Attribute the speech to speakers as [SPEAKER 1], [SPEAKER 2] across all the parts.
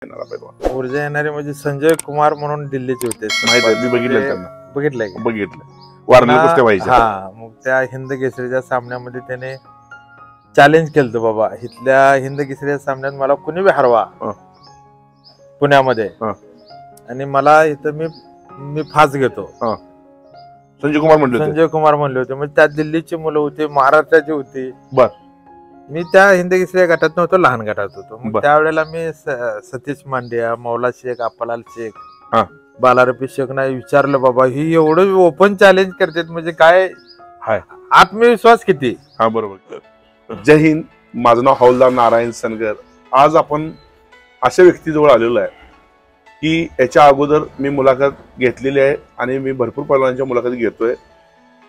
[SPEAKER 1] येणारा पैलवान
[SPEAKER 2] ऊर्जा येणारे म्हणजे संजय कुमार म्हणून दिल्लीचे होते.
[SPEAKER 1] माहित आहे, मी बघितलं त्यांना.
[SPEAKER 2] बघितलंय का?
[SPEAKER 1] बघितलं वारली कुस्त्या व्हायच्या.
[SPEAKER 2] हा, मग त्या हिंद केसरीच्या सामन्यामध्ये त्याने चॅलेंज केलं बाबा, इथल्या हिंद केसरीच्या सामन्यात मला कुणी बी हरवा पुण्यामध्ये, आणि मला इथं मी फास घेतो.
[SPEAKER 1] संजय कुमार म्हणले होते.
[SPEAKER 2] संजय कुमार म्हणले होते. म्हणजे त्या दिल्लीची मुलं होती, महाराष्ट्राची होती.
[SPEAKER 1] बर.
[SPEAKER 2] मी त्या हिंद केसरी गटात नव्हतो, लहान गटात होतो. मग त्यावेळेला मी सतीश मांडिया, मौला शेख, अप्पालाल शेख, बालारपी शेख नाही विचारलं, बाबा ही एवढं ओपन चॅलेंज करतात म्हणजे काय आत्मविश्वास किती.
[SPEAKER 1] हा बरोबर. जय हिंद. माझं नाव हौलदार नारायण सनगर. आज आपण अशा व्यक्तीजवळ आलेलो आहे की याच्या अगोदर मी मुलाखत घेतलेली आहे आणि मी भरपूर पैलवानांच्या मुलाखती घेतोय.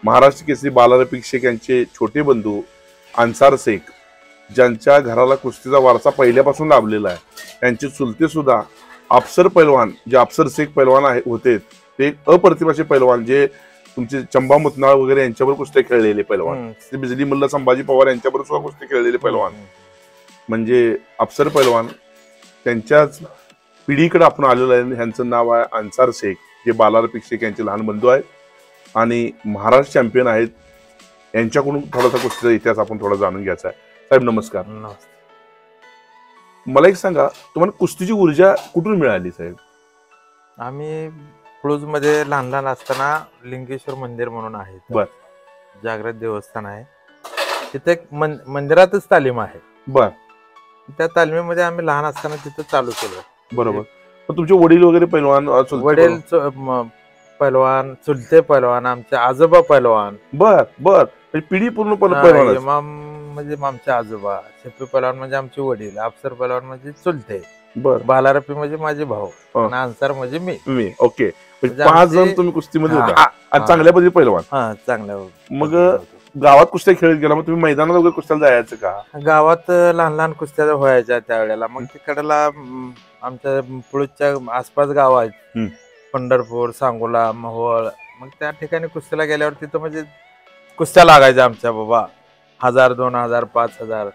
[SPEAKER 1] महाराष्ट्र केसरी बालारपी शेख यांचे छोटे बंधू अन्सार शेख, ज्यांच्या घराला कुस्तीचा वारसा पहिल्यापासून लाभलेला आहे, त्यांचे चुलते सुद्धा अफसर पैलवान, जे अफसर शेख पैलवान होते, ते अप्रतिमाचे पैलवान, जे तुमचे चंबा मुतनाळ वगैरे यांच्यावर कुस्त्या खेळलेले पैलवान, बिजली मल्ल संभाजी पवार यांच्यावर सुद्धा कुस्ती खेळलेले पैलवान, म्हणजे अफसर पैलवान, त्यांच्याच पिढीकडे आपण आलेलो आहे. ह्यांचं नाव आहे अन्सार शेख, जे बालारपी शेख यांचे लहान बंधू आहेत आणि महाराष्ट्र चॅम्पियन आहेत. यांच्याकडून थोडासा कुस्तीचा इतिहास आपण थोडा जाणून घ्यायचा आहे. साहेब नमस्कार. मला एक सांगा, तुम्हाला कुस्तीची ऊर्जा कुठून मिळाली साहेब?
[SPEAKER 2] आम्ही क्लूज मध्ये लहान लहान असताना लिंगेश्वर मंदिर म्हणून आहे,
[SPEAKER 1] बर,
[SPEAKER 2] जागृत देवस्थान आहे, तिथे मंदिरातच तालीम आहे.
[SPEAKER 1] बर.
[SPEAKER 2] त्या तालमीमध्ये आम्ही लहान असताना तिथं चालू केलं.
[SPEAKER 1] बरोबर. तुमचे वडील वगैरे पैलवान?
[SPEAKER 2] वडील पैलवान, चुलते पैलवान, आमचे आजोबा पैलवान.
[SPEAKER 1] बर बर. पिढी पूर्ण पैलवान.
[SPEAKER 2] इमाम म्हणजे आमचे आजोबा, शफी पैलवान म्हणजे आमचे वडील, अफसर पैलवान म्हणजे चुलते,
[SPEAKER 1] बर,
[SPEAKER 2] बालारपी म्हणजे माझे भाऊ, अन्सार म्हणजे मी.
[SPEAKER 1] ओके. 5 जण तुम्ही कुस्तीमध्ये होता, चांगल्या पद्धती पैलवान.
[SPEAKER 2] हा, चांगल्या. मग
[SPEAKER 1] गावात कुस्त्या खेळत गेला, मग तुम्ही मैदानात वगैरे कुस्त्याला जायचं का?
[SPEAKER 2] गावात लहान लहान कुस्त्या व्हायच्या त्यावेळेला. मग तिकडला आमच्या पुळच्या आसपास गाव आहेत, पंढरपूर, सांगोला, मोहोळ. मग त्या ठिकाणी कुस्तीला गेल्यावर तिथं म्हणजे कुस्त्या लागायच्या आमच्या बाबा, 1000, 2000, 5000.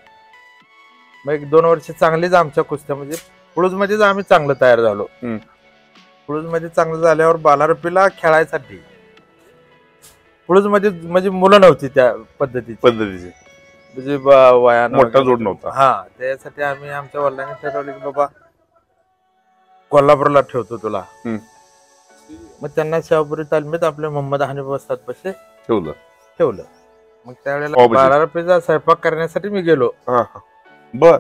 [SPEAKER 2] मग 1-2 वर्ष चांगलीच आमच्या कुस्त्या, म्हणजे पुळूज मध्येच आम्ही चांगलं तयार झालो. पुळूज मध्ये चांगलं झाल्यावर बालारपीला खेळायसाठी पुळूज मध्ये म्हणजे मुलं नव्हती त्या पद्धतीची, म्हणजे वयानं
[SPEAKER 1] मोठा जोड नव्हता.
[SPEAKER 2] हा, त्यासाठी आम्ही आमच्या वडिलांनी ठरवलं की बाबा कोल्हापूरला ठेवतो तुला. मग त्यांना शाहपुरी तालमीत आपले मोहम्मद हनीफ वस्ताद पाशी ठेवलं. मग त्यावेळेला बालारपीचा स्वयंपाक करण्यासाठी मी गेलो.
[SPEAKER 1] बर.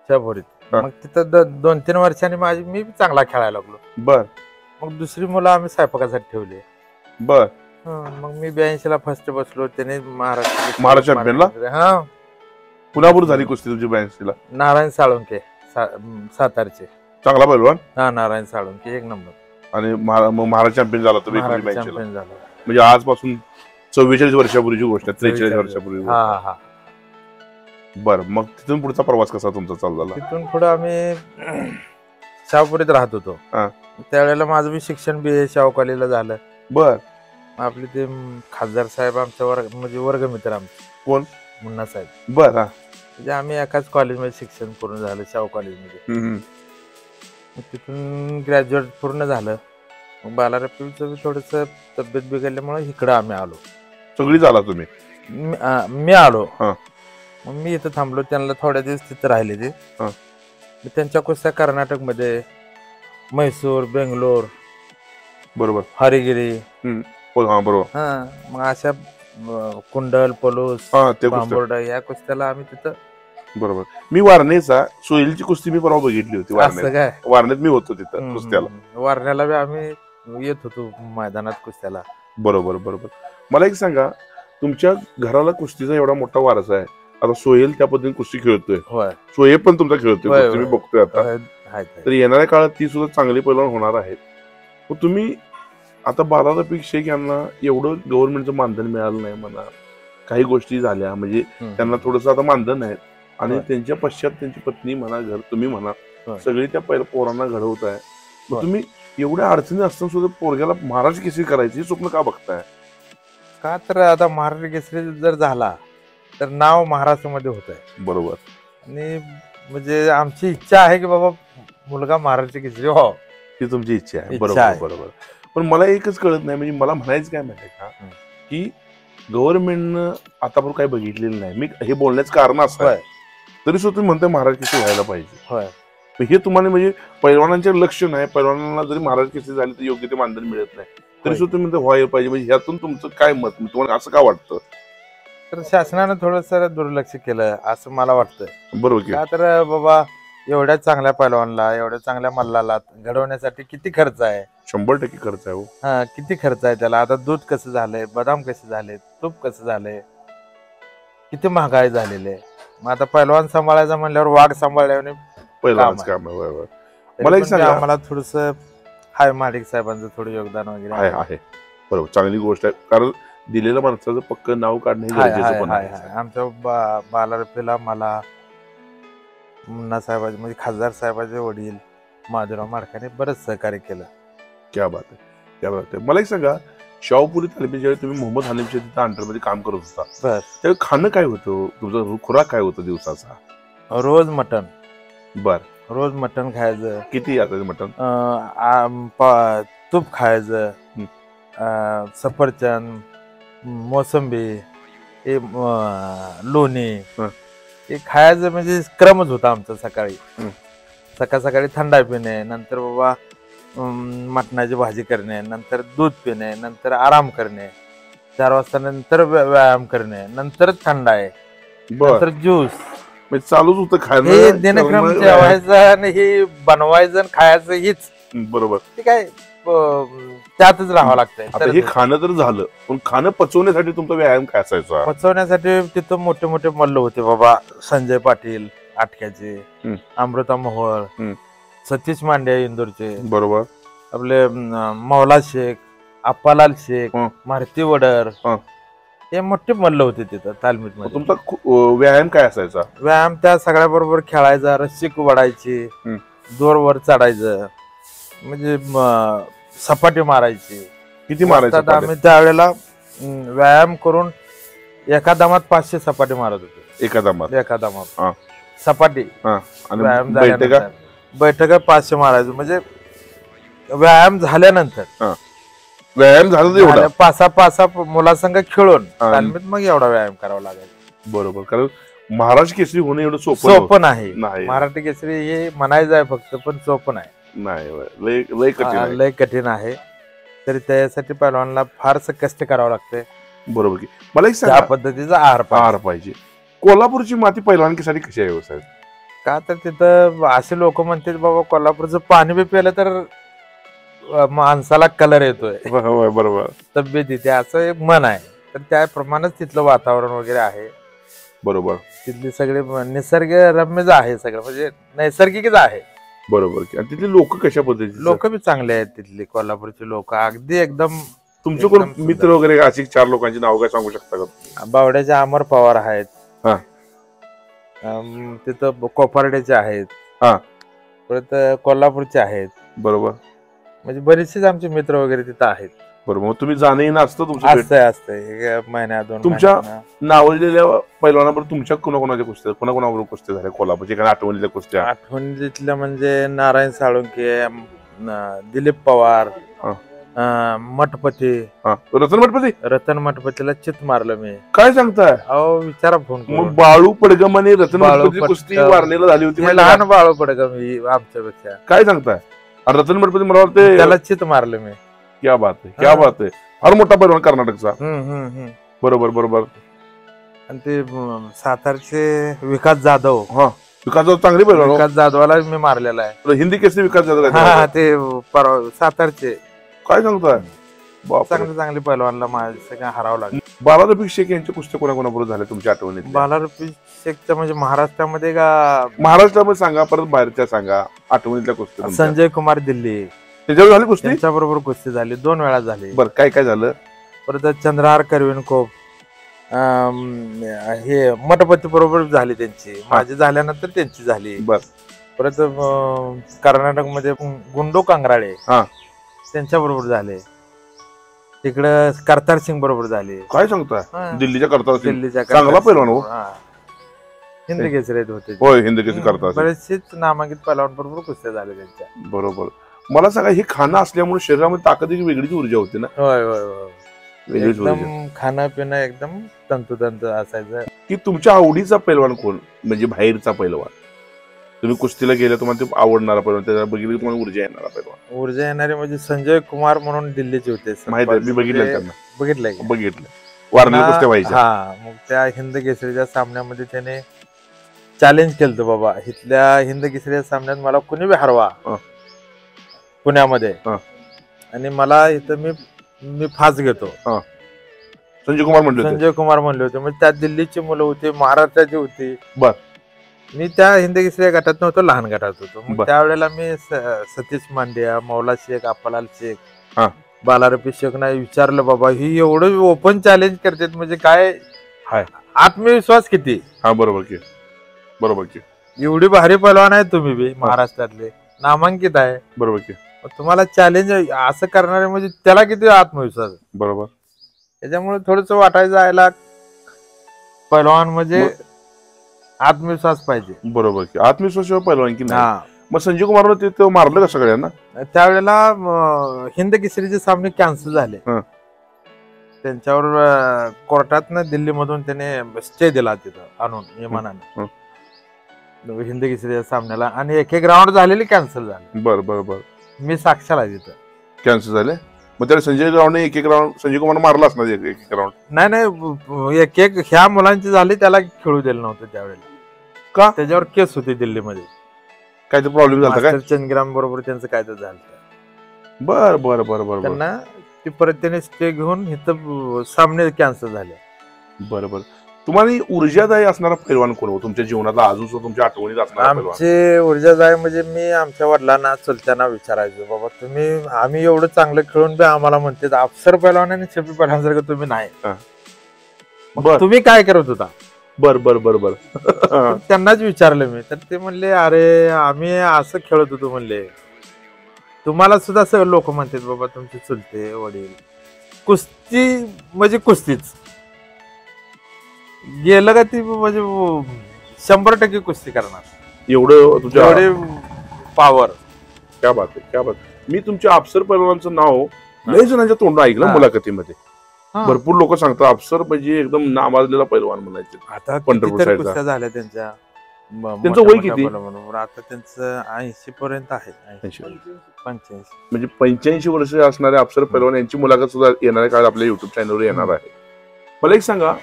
[SPEAKER 2] शाहपुरीत. मग तिथं 2-3 वर्षांनी मी चांगला खेळायला लागलो.
[SPEAKER 1] बर.
[SPEAKER 2] मग दुसरी मुलं आम्ही स्वयंपाकासाठी ठेवली.
[SPEAKER 1] बर.
[SPEAKER 2] मग मी 82ला फर्स्ट बसलो. त्याने
[SPEAKER 1] महाराष्ट्र चॅम्पियनला.
[SPEAKER 2] हा,
[SPEAKER 1] पुण्यापूर झाली कुस्ती तुमची 82ला.
[SPEAKER 2] नारायण साळुंके, सातारचे
[SPEAKER 1] चांगला पैलवान.
[SPEAKER 2] हा, नारायण साळुंके 1 नंबर.
[SPEAKER 1] आणि महाराष्ट्र चॅम्पियन झाला तुम्ही
[SPEAKER 2] 82ला.
[SPEAKER 1] म्हणजे आजपासून 44 वर्षापूर्वीची गोष्ट आहे, 43 वर्षापूर्वी.
[SPEAKER 2] हा हा.
[SPEAKER 1] बर. मग तिथून पुढचा प्रवास कसा तुमचा चालू झाला?
[SPEAKER 2] तिथून पुढे आम्ही शाहपुरीत राहत होतो. त्यावेळेला माझं बी शिक्षण BA शाहू कॉलेजला झालं.
[SPEAKER 1] बर.
[SPEAKER 2] आपले ते खासदार साहेब आमच्या म्हणजे वर्गमित्र आमचे.
[SPEAKER 1] कोण?
[SPEAKER 2] मुन्ना साहेब.
[SPEAKER 1] बर.
[SPEAKER 2] म्हणजे आम्ही एकाच कॉलेजमध्ये शिक्षण पूर्ण झालं, शाहू कॉलेजमध्ये. तिथून ग्रॅज्युएट पूर्ण झालं. मग बालारपीचं थोडस तब्येत बिघडल्यामुळे इकडं आम्ही आलो.
[SPEAKER 1] सगळीच आला तुम्ही?
[SPEAKER 2] मी आलो. मग मी इथं थांबलो. त्यांना थोड्या दिवस तिथं राहिले ते. त्यांच्या कुस्त्या कर्नाटक मध्ये, म्हैसूर, बेंगलोर,
[SPEAKER 1] बरोबर,
[SPEAKER 2] हरिगिरी.
[SPEAKER 1] बरोबर.
[SPEAKER 2] मग अशा कुंडल, पलूस, बांबोर्डा या कुस्त्याला आम्ही तिथं.
[SPEAKER 1] बरोबर. मी वारणेचा सोहेलची कुस्ती मी परवा बघितली होती. वारणेत मी होतो तिथं कुस्त्याला.
[SPEAKER 2] वारण्याला बी आम्ही येत होतो मैदानात कुस्त्याला.
[SPEAKER 1] बरोबर बरोबर. मला एक सांगा, तुमच्या घराला कुस्तीचा एवढा मोठा वारसा आहे. आता सोहेल त्या पद्धतीने कुस्ती खेळतोय, सोहेब पण तुमचा खेळतोय, मी बघतोय आता. तर येणाऱ्या काळात ती सुद्धा चांगली पैलवान होणार आहेत. मग तुम्ही आता बालारपी शेख यांना एवढं गव्हर्नमेंटचं मानधन मिळालं नाही म्हणा, काही गोष्टी झाल्या, म्हणजे त्यांना थोडस आता मानधन आहे, आणि त्यांच्या पश्चात त्यांची पत्नी म्हणा, तुम्ही म्हणा, सगळी त्या पोरांना घडवत आहे. मग तुम्ही एवढ्या अडचणी असताना सुद्धा पोरग्याला महाराष्ट्र केसरी करायची हे स्वप्न का बघताय?
[SPEAKER 2] का तर आता महाराष्ट्र केसरी जर झाला तर नाव महाराष्ट्रामध्ये होत आहे.
[SPEAKER 1] बरोबर.
[SPEAKER 2] आणि म्हणजे आमची इच्छा आहे की बाबा मुलगा महाराष्ट्र केसरी हो
[SPEAKER 1] ही तुमची इच्छा आहे.
[SPEAKER 2] इच्छा
[SPEAKER 1] बरोबर
[SPEAKER 2] आहे.
[SPEAKER 1] बरोबर. पण मला एकच कळत नाही, म्हणजे मला म्हणायचं काय माहितीये का, की गव्हर्नमेंटनं आतापर्यंत काही बघितलेलं नाही. मी हे बोलण्याचं कारण असं आहे, तरी सुद्धा तुम्ही म्हणताय महाराज केसरी व्हायला पाहिजे.
[SPEAKER 2] होय.
[SPEAKER 1] हे तुम्हाला म्हणजे पैलवानांचे लक्ष नाही, पैलवानांना जरी महाराज केसरी झाले तर योग्य ते मानधन मिळत नाही, तरी सुद्धा तुम्ही म्हणता व्हायला पाहिजे. म्हणजे ह्यातून तुमचं काय मत, तुम्हाला असं का वाटतं?
[SPEAKER 2] तर शासनानं थोडस दुर्लक्ष केलं असं मला वाटतं.
[SPEAKER 1] बरोबर की.
[SPEAKER 2] का तर बाबा एवढ्या चांगल्या पैलवानला, एवढ्या चांगल्या मल्लाला घडवण्यासाठी किती खर्च आहे.
[SPEAKER 1] 100% खर्च आहे.
[SPEAKER 2] हा, किती खर्च आहे त्याला. आता दूध कसं झालंय, बदाम कसे झाले, तूप कसं झालंय, किती महागाई झालेली आहे. मग आता पैलवान सांभाळायचं म्हणल्यावर वाघ सांभाळल्याने
[SPEAKER 1] पहिलाच काम आहे. बरोबर. मला एक सांगा,
[SPEAKER 2] आम्हाला थोडस हाय महाडिक साहेबांचं थोडं योगदान वगैरे
[SPEAKER 1] आहे आहे. बरोबर, चांगली गोष्ट आहे, कारण दिलेलं माणसाचं पक्क नाव काढणे गरजेचं पण आहे.
[SPEAKER 2] आमच्या बालारपेला मला मुन्ना साहेबांचे म्हणजे खासदार साहेबांचे वडील माधुराव माडकाने बरंच सहकार्य केलं.
[SPEAKER 1] क्या बात आहे, क्या बात आहे. मला एक सांगा, शाहूपुरी तालमीत ज्यावेळी तुम्ही मोहम्मद हनीफच्या तिथं अंडरमध्ये काम करत होता, त्यावेळी खाणं काय होतं तुमचं, खुराक काय होतं दिवसाचा?
[SPEAKER 2] रोज मटण.
[SPEAKER 1] बर.
[SPEAKER 2] रोज मटण खायचं.
[SPEAKER 1] किती आता मटण?
[SPEAKER 2] तूप खायचं, सफरचंद, मोसंबी, लोणी हे खायचं. म्हणजे क्रमच होता आमचा सकाळी. सकाळी थंडा पिणे, नंतर बाबा मटणाची भाजी करणे, नंतर दूध पिणे, नंतर आराम करणे, 4 वाजता नंतर व्यायाम करणे, नंतर थंडा आहे, नंतर ज्यूस.
[SPEAKER 1] चालूच होतं खायला.
[SPEAKER 2] हे दिनक्रम जेवायचं आणि हे बनवायचं आणि खायचं हीच.
[SPEAKER 1] बरोबर.
[SPEAKER 2] ते काय त्यातच राहावं लागतंय.
[SPEAKER 1] हे खाणं तर झालं, पण खाणं पचवण्यासाठी तुमचा व्यायाम काय असायचा?
[SPEAKER 2] पचवण्यासाठी तिथं मोठे मोठे मल्ल होते बाबा. संजय पाटील आटक्याचे, अमृता मोहोळ, सतीश मांडे इंदोरचे, बरोबर, आपले मौला शेख, अप्पालाल शेख, मारुती वडर, हे मोठे मल्ल होते तिथं तालमीत.
[SPEAKER 1] तुमचा व्यायाम काय असायचा?
[SPEAKER 2] व्यायाम त्या सगळ्या बरोबर खेळायचा, रस्सी वडायची, दोरवर चढायचं, म्हणजे सपाटी मारायची.
[SPEAKER 1] किती मारायचं?
[SPEAKER 2] आम्ही त्यावेळेला व्यायाम करून एका दमात 500 सपाटी मारत होतो.
[SPEAKER 1] एका दमात
[SPEAKER 2] सपाटी.
[SPEAKER 1] व्यायाम
[SPEAKER 2] बैठक 500 मारायचं. म्हणजे व्यायाम झाल्यानंतर,
[SPEAKER 1] व्यायाम झालं
[SPEAKER 2] पासा मुलासंग खेळून तालमीत मग एवढा व्यायाम करावा लागायचा.
[SPEAKER 1] बरोबर. कारण महाराष्ट्र केसरी होणं एवढं
[SPEAKER 2] सोपं नाही. महाराष्ट्र केसरी हे म्हणायचं आहे फक्त, पण सोपं नाही. लय कठीण आहे. तरी त्यासाठी पैलवानला फारस कष्ट करावं लागतंय.
[SPEAKER 1] बरोबर की. मला एक
[SPEAKER 2] त्या पद्धतीचा आहार पाहिजे.
[SPEAKER 1] कोल्हापूरची माती पैलवानकीसाठी कशी आहे व्यवसाय?
[SPEAKER 2] का तर तिथं असे लोक म्हणतात बाबा कोल्हापूरचं पाणी बी प्यायलं तर माणसाला कलर येतोय.
[SPEAKER 1] बरोबर.
[SPEAKER 2] तब्येत येते, असं एक मन आहे. तर त्याप्रमाणेच तिथलं वातावरण वगैरे आहे.
[SPEAKER 1] बरोबर.
[SPEAKER 2] तिथले सगळे निसर्ग रम्यच आहे, सगळं म्हणजे नैसर्गिकच आहे.
[SPEAKER 1] बरोबर. तिथले लोक कशा पद्धतीचे?
[SPEAKER 2] लोक बी चांगले आहेत तिथले कोल्हापूरचे लोक, अगदी एकदम.
[SPEAKER 1] तुमचे कोण मित्र वगैरे अशी 4 लोकांची नाव काय सांगू शकता का?
[SPEAKER 2] बावड्याचे अमर पवार आहेत, तिथं कोपर्ड्याचे आहेत, परत कोल्हापूरचे आहेत.
[SPEAKER 1] बरोबर.
[SPEAKER 2] म्हणजे बरेचसेच आमचे मित्र वगैरे तिथं आहेत.
[SPEAKER 1] बरोबर. मग तुम्ही जाणं येणं असतं तुमचं?
[SPEAKER 2] असतंय महिन्यात 2
[SPEAKER 1] तुमच्या नावलेल्या पैलवानाबरोबर तुमच्या कोणाकोणाच्या कुस्त्या, कोणाकोणाबरोबर कुस्त्या झाल्या कोल्हापूरच्या? कारण आठवणीतल्या कुस्त्या.
[SPEAKER 2] आठवणीतल्या म्हणजे नारायण साळुंके, दिलीप पवार, मठपती, रतन मठपतीला चित मारलं मी.
[SPEAKER 1] काय सांगताय?
[SPEAKER 2] अहो विचारा फोन करून.
[SPEAKER 1] बाळू पडगम आणि रतन मठपती कुस्ती वारणेला झाली होती.
[SPEAKER 2] लहान बाळू पडगम आमच्यापेक्षा.
[SPEAKER 1] काय सांगताय? रतन मठपती मला वाटतं
[SPEAKER 2] त्याला चित मारलं मी.
[SPEAKER 1] क्या बात आहे, क्या बात आहे. फार मोठा पैलवान कर्नाटकचा. बरोबर बरोबर.
[SPEAKER 2] आणि ते सातारचे विकास जाधव.
[SPEAKER 1] विकास जाधव चांगली पैलवान.
[SPEAKER 2] विकास जाधवाला मी मारलेला आहे.
[SPEAKER 1] हिंदी केसरी विकास जाधव.
[SPEAKER 2] ते सातारचे.
[SPEAKER 1] काय सांगताय?
[SPEAKER 2] चांगली पैलवानला माझ्या हरावं लागलं.
[SPEAKER 1] बालारफी शेख यांच्या कुस्त्या कोणाकोणाबरोबर झाल्या तुमच्या आठवणीत?
[SPEAKER 2] बालारफी शेखच्या म्हणजे महाराष्ट्रामध्ये का?
[SPEAKER 1] महाराष्ट्रामध्ये सांगा, परत बाहेरच्या सांगा आठवणीतल्या कुस्त्या.
[SPEAKER 2] संजय कुमार दिल्ली,
[SPEAKER 1] त्याच्यावर झाली कुस्ती?
[SPEAKER 2] त्यांच्याबरोबर कुस्ती झाली 2 वेळा झाली.
[SPEAKER 1] बरं, काय काय झालं?
[SPEAKER 2] परत चंद्रहार करविनकोप, हे मठपती बरोबर झाली त्यांची. माझी झाल्यानंतर त्यांची झाली. परत कर्नाटक मध्ये गुंडो कांगराळे, त्यांच्या बरोबर झाले. तिकडं करतार सिंग बरोबर झाले.
[SPEAKER 1] काय सांगताय? दिल्लीच्या करतार सिंग
[SPEAKER 2] दिल्लीच्या
[SPEAKER 1] चांगला पैलवान हो.
[SPEAKER 2] हिंद केसरीत होते.
[SPEAKER 1] होय, हिंद केसरी करतात.
[SPEAKER 2] बरेचसेच नामांकित पहलवान बरोबर कुस्त्या झाल्या त्यांच्या.
[SPEAKER 1] बरोबर. मला सांगा, हे खाणं असल्यामुळे शरीरामध्ये ताकदीची वेगळीच ऊर्जा होती ना?
[SPEAKER 2] होय होय होय.
[SPEAKER 1] वेगळीच ऊर्जा.
[SPEAKER 2] एकदम खाणं पिणं एकदम तंतुतंत असायचं.
[SPEAKER 1] की तुमच्या आवडीचा पैलवान कोण, म्हणजे बाहेरचा पैलवान? तुम्ही कुस्तीला गेला, तुम्हाला ते आवडणारा पैलवान, त्याला बघितलं तुम्हाला ऊर्जा येणारा पैलवान?
[SPEAKER 2] ऊर्जा येणारे म्हणजे संजय कुमार म्हणून दिल्लीचे होते.
[SPEAKER 1] माहित आहे, मी बघितलं त्यांना.
[SPEAKER 2] बघितलंय
[SPEAKER 1] बघितलं. वारली कुस्त्या व्हायच्या.
[SPEAKER 2] हा, मग त्या हिंद केसरीच्या सामन्यामध्ये त्याने चॅलेंज केलं, बाबा इथल्या हिंद केसरीच्या सामन्यात मला कुणी बी हरवा पुण्यामध्ये, आणि मला इथं मी फास घेतो.
[SPEAKER 1] संजय कुमार म्हणले होते.
[SPEAKER 2] संजय कुमार म्हणले होते. म्हणजे त्या दिल्लीची मुलं होती, महाराष्ट्राची होती.
[SPEAKER 1] बर.
[SPEAKER 2] मी त्या हिंद केसरी गटात नव्हतो, लहान गटात होतो. मग त्यावेळेला मी सतीश मांडिया, मौला शेख, अप्पालाल शेख, बालारपी शेख नाही विचारलं, बाबा ही एवढं ओपन चॅलेंज करतात म्हणजे काय आत्मविश्वास किती.
[SPEAKER 1] हा, बरोबर की, बरोबर की.
[SPEAKER 2] एवढी भारी पहलवान आहे तुम्ही बी, महाराष्ट्रातले नामांकित आहे.
[SPEAKER 1] बरोबर की.
[SPEAKER 2] तुम्हाला चॅलेंज असं करणारे म्हणजे त्याला किती आत्मविश्वास.
[SPEAKER 1] बरोबर.
[SPEAKER 2] त्याच्यामुळे थोडस वाटायचं यायला पहलवान म्हणजे आत्मविश्वास पाहिजे.
[SPEAKER 1] बरोबर की. आत्मविश्वास पहलवान की नाही. मग संजय कुमार ते मारलं का सगळ्यांना? त्यावेळेला
[SPEAKER 2] हिंद केसरीचे सामने कॅन्सल झाले. त्यांच्यावर कोर्टातनं दिल्लीमधून त्याने स्टे दिला तिथं आणून विमानाने हिंद केसरीच्या सामन्याला, आणि एक राऊंड झालेली कॅन्सल झाले.
[SPEAKER 1] बरं.
[SPEAKER 2] मी साक्षाला तिथं कॅन्सल
[SPEAKER 1] झाले. मग त्याला संजय राऊंड एक राऊंड संजय कुमार मारला असणार, एक राऊंड.
[SPEAKER 2] नाही, एक ह्या मुलांची झाली, त्याला खेळू दिलं नव्हतं त्यावेळेला. का? त्याच्यावर केस होती दिल्लीमध्ये. काय तर प्रॉब्लेम झाला काय? चंदग्राम बरोबर त्यांचं काय तर झालं. बरं. त्यांना ती परत त्याने स्टे घेऊन इथं सामने कॅन्सल झाले.
[SPEAKER 1] बरोबर. तुम्हाला ऊर्जादायी असणारा पैलवान कोण हो तुमच्या जीवनातला, अजून तुमच्या आठवणीत असणारा?
[SPEAKER 2] आमचे ऊर्जादायी म्हणजे मी आमच्या वडिलांना चुलत्यांना विचारायचो, बाबा तुम्ही आम्ही एवढं चांगलं खेळून बी आम्हाला म्हणते अफसर पैलवान आणि शेपी पैलवानसारखं तुम्ही नाही, तुम्ही काय करत होता?
[SPEAKER 1] बर.
[SPEAKER 2] त्यांनाच विचारलं मी, तर ते म्हणले, अरे आम्ही असं खेळत होतो म्हणले. तुम्हाला सुद्धा सगळं लोक म्हणतात, बाबा तुमचे चुलते वडील कुस्ती म्हणजे कुस्तीच गेलं का ती म्हणजे 100% कुस्ती करणार,
[SPEAKER 1] एवढं तुझ्या
[SPEAKER 2] पावर.
[SPEAKER 1] क्या बात आहे, क्या बात. मी तुमच्या अफसर पैलवानचं नाव लय जणांच्या तोंडून ऐकलं मुलाखतीमध्ये. भरपूर लोक सांगतात अफसर म्हणजे एकदम नावाजलेला पैलवान म्हणायचे.
[SPEAKER 2] आता पंढरपूर कुस्त्या झाल्या त्यांच्या.
[SPEAKER 1] त्यांचं वय किती?
[SPEAKER 2] आता त्यांचं 80 पर्यंत आहे. 85
[SPEAKER 1] म्हणजे 85 वर्ष असणारे अफसर पैलवान यांची मुलाखत सुद्धा येणाऱ्या काळात आपल्या युट्यूब चॅनलवर येणार आहे. मला एक सांगा,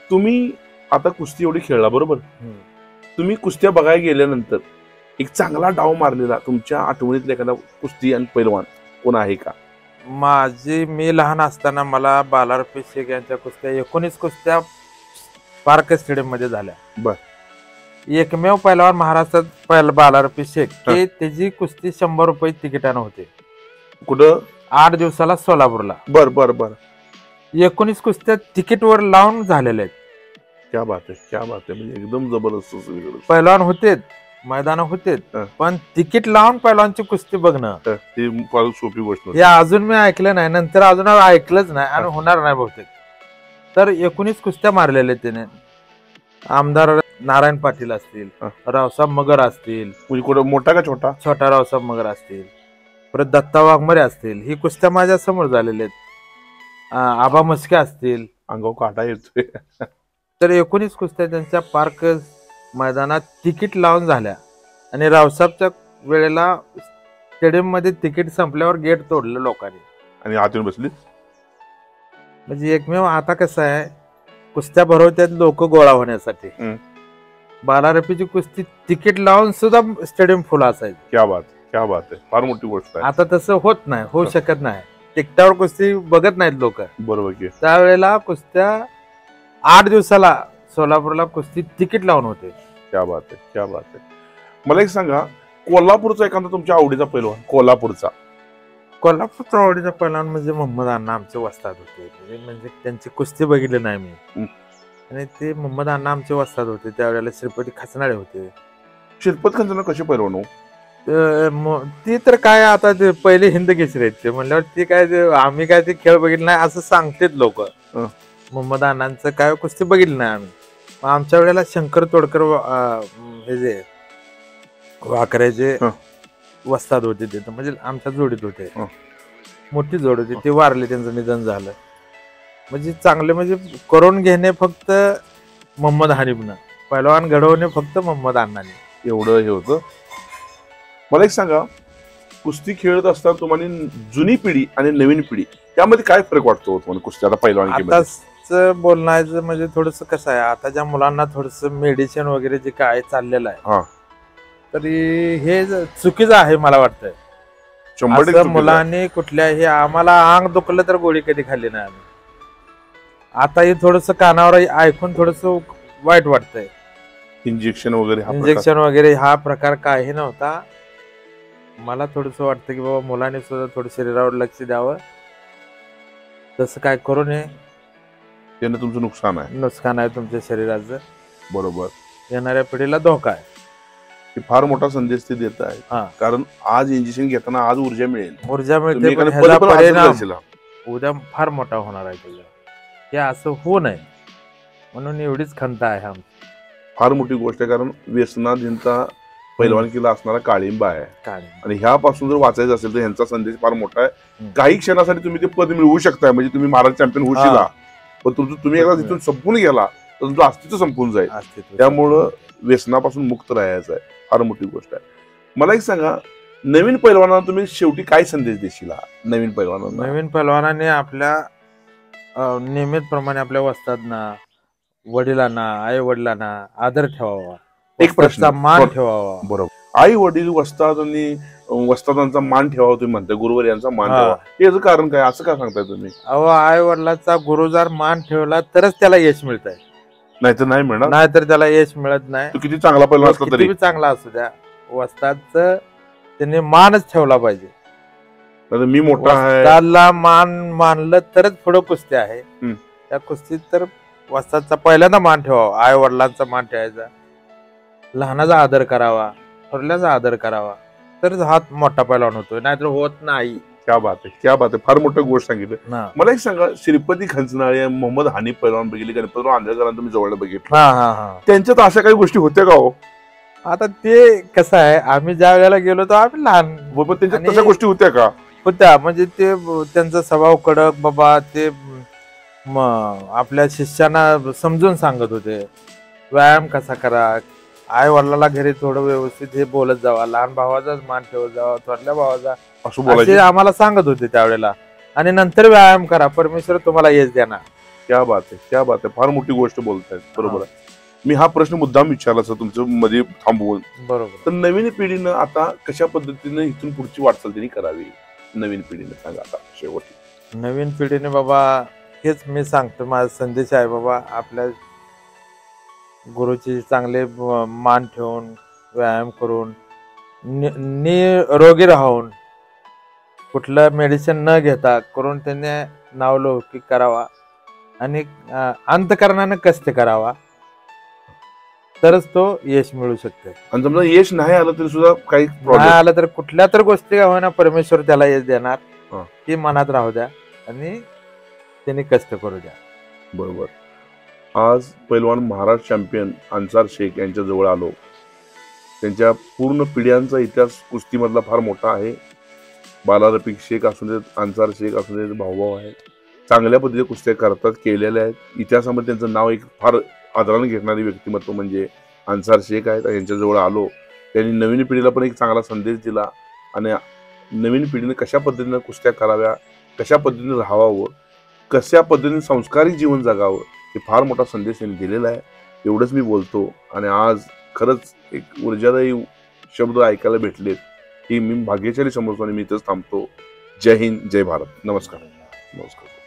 [SPEAKER 1] तुम्ही आता कुस्ती एवढी खेळला बरोबर, तुम्ही कुस्त्या बघायला गेल्यानंतर एक चांगला डाव मारलेला तुमच्या आठवणीतला एखादा कुस्ती आणि पैलवान कोण आहे का?
[SPEAKER 2] मी लहान असताना मला बालारपी शेख यांच्या कुस्त्या 19 कुस्त्या पार्क स्टेडियम मध्ये झाल्या.
[SPEAKER 1] बर.
[SPEAKER 2] एकमेव पैलवान महाराष्ट्रात बालारपी शेख, की त्याची कुस्ती 100 रुपये तिकिटानं होते.
[SPEAKER 1] कुठं?
[SPEAKER 2] 8 दिवसाला सोलापूरला.
[SPEAKER 1] बर.
[SPEAKER 2] 19 कुस्त्या तिकीटवर लावून झालेल्या आहेत.
[SPEAKER 1] क्या बात आहे, क्या बात आहे. म्हणजे एकदम जबरदस्त
[SPEAKER 2] पैलवान होते, मैदान होते, पण तिकीट लावून पैलवानची कुस्ती बघणं
[SPEAKER 1] ती सोपी गोष्ट
[SPEAKER 2] हे अजून मी ऐकलं नाही, नंतर अजून ऐकलंच नाही आणि होणार नाही बहुतेक. तर 19 कुस्त्या मारलेल्या त्याने. आमदार नारायण पाटील असतील, रावसाहेब मगर असतील,
[SPEAKER 1] मोठा का छोटा?
[SPEAKER 2] छोटा रावसाहेब मगर असतील, परत दत्ता वाघमरे असतील, ही कुस्त्या माझ्या समोर झालेल्या आहेत. आबा मस्के असतील,
[SPEAKER 1] अंगावर काटा येतोय.
[SPEAKER 2] तर 19 कुस्त्या त्यांच्या पार्क मैदानात तिकीट लावून झाल्या. आणि रावसाहेबच्या वेळेला स्टेडियम मध्ये तिकीट संपल्यावर गेट तोडलं लोकांनी
[SPEAKER 1] आणि आतून बसली.
[SPEAKER 2] म्हणजे एकमेव आता कसं आहे, कुस्त्या भरवतात लोक गोळा होण्यासाठी. बालारपीची कुस्ती तिकीट लावून सुद्धा स्टेडियम फुल असायचं.
[SPEAKER 1] क्या बात, क्या बात आहे. फार मोठी गोष्ट आहे.
[SPEAKER 2] आता तसं होत नाही, होऊ शकत नाही. तिकटावर कुस्ती बघत नाहीत लोक.
[SPEAKER 1] बरोबर की.
[SPEAKER 2] त्यावेळेला कुस्त्या 8 दिवसाला सोलापूरला कुस्ती तिकीट लावून होते.
[SPEAKER 1] क्या बात आहे, क्या बात आहे. मला एक सांगा, कोल्हापूरचा एखादा तुमच्या आवडीचा पैलवान? कोल्हापूरचा
[SPEAKER 2] आवडीचा पैलवान म्हणजे मोहम्मद अण्णा आमचे वस्ताद होते. म्हणजे त्यांची कुस्ती बघितली नाही मी, आणि ते मोहम्मद अण्णा आमचे वस्ताद होते. त्यावेळेला श्रीपती खचनाळे होते.
[SPEAKER 1] श्रीपती खचनाळे कसे पैलवान हो?
[SPEAKER 2] ती तर काय, आता ते पहिले हिंद केसरी आहेत ते म्हणल्यावर ती काय, आम्ही काय ते खेळ बघितले नाही असं सांगतेत लोक. मोहम्मद अण्णांचं काय कुस्ती बघितली नाही आम्ही. आमच्या वेळेला शंकर तोडकर हे जे वाकऱ्याचे वस्ताद होते तिथं, म्हणजे आमच्या जोडीत होते. मोठी जोड होती, ते वारले, त्यांचं निधन झालं. म्हणजे चांगले म्हणजे करून घेणे फक्त मोहम्मद हनीफनं, पहिलवान घडवणे फक्त मोहम्मद अण्णांनी,
[SPEAKER 1] एवढं हे होतं. मला एक सांगा, कुस्ती खेळत असताना तुम्हाला जुनी पिढी आणि नवीन पिढी यामध्ये काय फरक वाटतो तुम्हाला कुस्ती आता पहिलवान?
[SPEAKER 2] आताच बोलण्याचं म्हणजे थोडस कसं आहे, आताच्या मुलांना थोडस मेडिसिन वगैरे जे काय चाललेलं आहे, तरी हे चुकीचं आहे मला वाटतंय. मुलांनी कुठल्याही, आम्हाला अंग दुखलं तर गोळी कधी खाल्ली नाही आम्ही. आता हे थोडस कानावर ऐकून थोडस वाईट वाटतंय.
[SPEAKER 1] इंजेक्शन
[SPEAKER 2] वगैरे हा प्रकार काही नव्हता. मला थोडस वाटतं की बाबा मुलांनी सुद्धा थोडं शरीरावर लक्ष द्यावं. तसं काय करू नये,
[SPEAKER 1] त्याने तुमचं नुकसान
[SPEAKER 2] आहे तुमच्या शरीराचं.
[SPEAKER 1] बरोबर.
[SPEAKER 2] येणाऱ्या पिढीला धोका आहे.
[SPEAKER 1] फार मोठा संदेश ते देत आहे, कारण आज इंजेक्शन घेताना आज ऊर्जा मिळते,
[SPEAKER 2] परिणाम उद्या फार मोठा होणार आहे त्याचा. हे असं होऊ नये म्हणून एवढीच खंत आहे. आमची
[SPEAKER 1] फार मोठी गोष्ट आहे, कारण व्यसनाधीनता पैलवानकीला असणारा काळिंबा आहे, आणि ह्यापासून जर वाचायचं असेल तर ह्यांचा संदेश फार मोठा आहे. काही क्षणासाठी तुम्ही ते पद मिळवू शकताय, म्हणजे तुम्ही महाराज चॅम्पियन होऊ शकता, पण तुम्ही एकदा तिथून संपून गेला तर तुमचं अस्तित्व संपून जाईल. त्यामुळं व्यसनापासून मुक्त राहायचं आहे, फार मोठी गोष्ट आहे. मला एक सांगा, नवीन पैलवानांना तुम्ही शेवटी काय संदेश देशील? नवीन
[SPEAKER 2] पैलवानांनी आपल्या नियमितप्रमाणे आपल्या वस्तादांना, वडिलांना, आई वडिलांना आदर ठेवावा,
[SPEAKER 1] एक प्रश्न,
[SPEAKER 2] मान ठेवावा.
[SPEAKER 1] बरोबर. आई वडील वस्तादांचा मान ठेवावा तुम्ही म्हणताय, गुरुवर यांचा मान ठेवावा, याचं कारण काय, असं का सांगताय तुम्ही?
[SPEAKER 2] आई वडिलांचा गुरु जर मान ठेवला तरच त्याला यश मिळत आहे,
[SPEAKER 1] नाहीतर नाही मिळणार.
[SPEAKER 2] नाहीतर त्याला यश मिळत नाही.
[SPEAKER 1] किती चांगला पैलवान असला तरी,
[SPEAKER 2] चांगला असू द्या, वस्तादचं त्यांनी मानच ठेवला पाहिजे.
[SPEAKER 1] मी मोठा आहे,
[SPEAKER 2] त्याला मान मानलं तरच पुढं कुस्ती आहे. त्या कुस्तीत तर वस्तादचा पहिल्यांदा मान ठेवावा, आई वडिलांचा मान ठेवायचा, लहानाचा आदर करावा, थोरल्याचा आदर करावा, तर हात मोठा पैलवान होतोय, नाहीतर होत नाही.
[SPEAKER 1] क्या बात आहे, क्या बात आहे, फार मोठं गोष्ट सांगितलं. मला एक सांगा, श्रीपती खंचनाळे, मोहम्मद हनीफ पैलवान बघितले, गणपतराव आंधळकरांना तुम्ही जवळ बघितलं, त्यांच्यात अशा काही गोष्टी होत्या का हो?
[SPEAKER 2] आता ते कसं आहे, आम्ही ज्या वेळेला गेलो तर आम्ही लहान,
[SPEAKER 1] त्यांच्यात तशा गोष्टी होत्या का?
[SPEAKER 2] होत्या, म्हणजे ते त्यांचा स्वभाव कडक, बाबा ते आपल्या शिष्यांना समजून सांगत होते, व्यायाम कसा करा, आई वडिलाला घरी थोडं व्यवस्थित हे बोलत जावा, लहान भावाचाच मान ठेवत जावा, थोरल्या भावाचा, असे आम्हाला सांगत होते त्यावेळेला. आणि नंतर व्यायाम करा, परमेश्वर तुम्हाला यश देणार.
[SPEAKER 1] क्या बात आहे, क्या बात आहे, फार मोठी गोष्ट बोलतायत. बरोबर आहे. मी हा प्रश्न मुद्दाम विचारला सर तुमच्या मध्ये थांबवून.
[SPEAKER 2] बरोबर.
[SPEAKER 1] तर नवीन पिढीनं आता कशा पद्धतीने इथून पुढची वाटचाल त्यांनी करावी, नवीन पिढीने सांगा आता शेवटी.
[SPEAKER 2] नवीन पिढीने बाबा हेच मी सांगतो, माझा संदेश आहे बाबा, आपल्या गुरुची चांगले मान ठेवून, व्यायाम करून, निरोगी राहून, कुठलं मेडिसिन न घेता करून त्यांनी नावलौकिक करावा, आणि अंतःकरणाने कष्ट करावा, तरच तो यश मिळू शकते.
[SPEAKER 1] आणि समजा यश नाही आलं तरी सुद्धा काही
[SPEAKER 2] नाही आलं तर कुठल्या तर गोष्टी का होईना परमेश्वर त्याला यश देणार, ती मनात राहू द्या आणि त्यांनी कष्ट करू द्या.
[SPEAKER 1] बरोबर. आज पैलवान महाराज चॅम्पियन अन्सार शेख यांच्या जवळ आलो. त्यांच्या पूर्ण पिढ्यांचा इतिहास कुस्तीमधला फार मोठा आहे. बाला रफिक शेख असू देत, अन्सार शेख असू देत, भाऊभाऊ आहेत, चांगल्या पद्धतीने कुस्त्या करतात, केलेल्या आहेत. इतिहासामध्ये त्यांचं नाव एक फार आदराने घेणारी व्यक्तिमत्व म्हणजे अन्सार शेख आहेत. यांच्याजवळ आलो, त्यांनी नवीन पिढीला पण एक चांगला संदेश दिला, आणि नवीन पिढीने कशा पद्धतीने कुस्त्या कराव्या, कशा पद्धतीने राहावं, कशा पद्धतीने संस्कारिक जीवन जगावं, हे फार मोठा संदेश त्यांनी दिलेला आहे. एवढंच मी बोलतो. आणि आज खरंच एक ऊर्जादायी शब्द ऐकायला भेटलेत, ही मी भाग्यशाली समजतो, आणि मी इथंच थांबतो. जय हिंद, जय भारत. नमस्कार. नमस्कार.